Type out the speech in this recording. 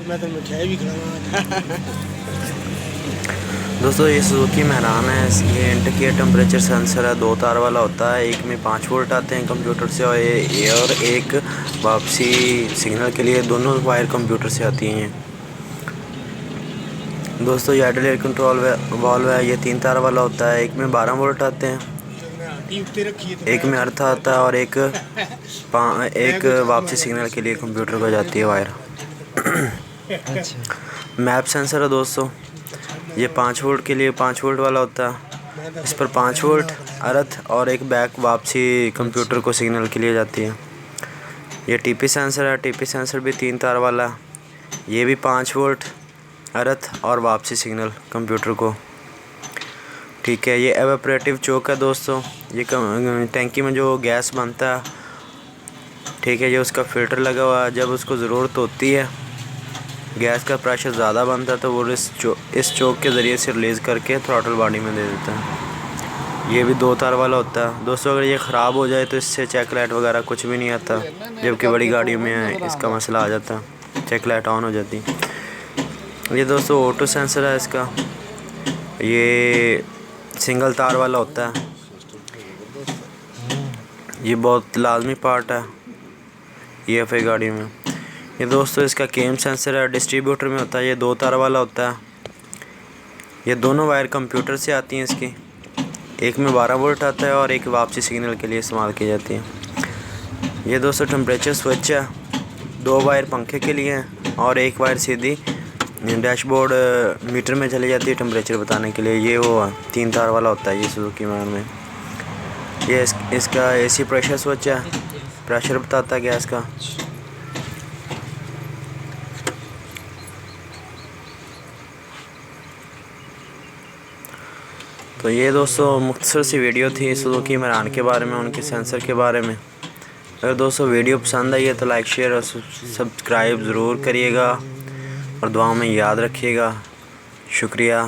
मैं तो मिठाई भी खिलाऊंगा। दोस्तों ये सुजुकी मेहरान है। ये इंडिकेटर टेम्परेचर सेंसर है, 2 तार वाला होता है। एक में 5 वोल्ट आते हैं कंप्यूटर से और एक वापसी सिग्नल के लिए, दोनों वायर कंप्यूटर से आती हैं। दोस्तों ये आइडल एयर कंट्रोल वाल्व है। ये 3 तार वाला होता है। एक में 12 वोल्ट आते हैं, एक में अर्थ आता है और एक वापसी सिग्नल के लिए कंप्यूटर को जाती है वायर। अच्छा। मैप सेंसर है दोस्तों। ये 5 वोल्ट के लिए 5 वोल्ट वाला होता है। इस पर 5 वोल्ट अर्थ और एक बैक वापसी कंप्यूटर को सिग्नल के लिए जाती है। ये टीपी सेंसर है। टीपी सेंसर भी 3 तार वाला। ये भी 5 वोल्ट अर्थ और वापसी सिग्नल कंप्यूटर को। ठीक है। ये एवापोरेटिव चोक है दोस्तों। ये टैंकी में जो गैस बनता है, ठीक है, ये उसका फ़िल्टर लगा हुआ है। जब उसको ज़रूरत होती है, गैस का प्रेशर ज़्यादा बनता है, तो वो इस चोक के ज़रिए से रिलीज़ करके थ्रॉटल बॉडी में दे देता है। ये भी 2 तार वाला होता है दोस्तों। अगर ये ख़राब हो जाए तो इससे चेक लाइट वगैरह कुछ भी नहीं आता, जबकि बड़ी गाड़ियों में इसका मसला आ जाता है, चेक लाइट ऑन हो जाती। ये दोस्तों ऑटो सेंसर है इसका। ये सिंगल तार वाला होता है। ये बहुत लाजमी पार्ट है EFI गाड़ी में। ये दोस्तों इसका केम सेंसर है, डिस्ट्रीब्यूटर में होता है। ये 2 तार वाला होता है। ये दोनों वायर कंप्यूटर से आती हैं इसकी। एक में 12 वोल्ट आता है और एक वापसी सिग्नल के लिए इस्तेमाल की जाती है। ये दोस्तों टेम्परेचर स्विच है। 2 वायर पंखे के लिए हैं और एक वायर सीधी डैशबोर्ड मीटर में चली जाती है टेम्परेचर बताने के लिए। ये वो 3 तार वाला होता है ये सुजुकी मैन में। ये इसका AC प्रेशर स्विच है, प्रेशर बताता है गैस का। तो ये दोस्तों मुख्तसर सी वीडियो थी सुजुकी मेहरान के बारे में, उनके सेंसर के बारे में। अगर दोस्तों वीडियो पसंद आई है तो लाइक शेयर और सब्सक्राइब ज़रूर करिएगा और दुआ में याद रखिएगा। शुक्रिया।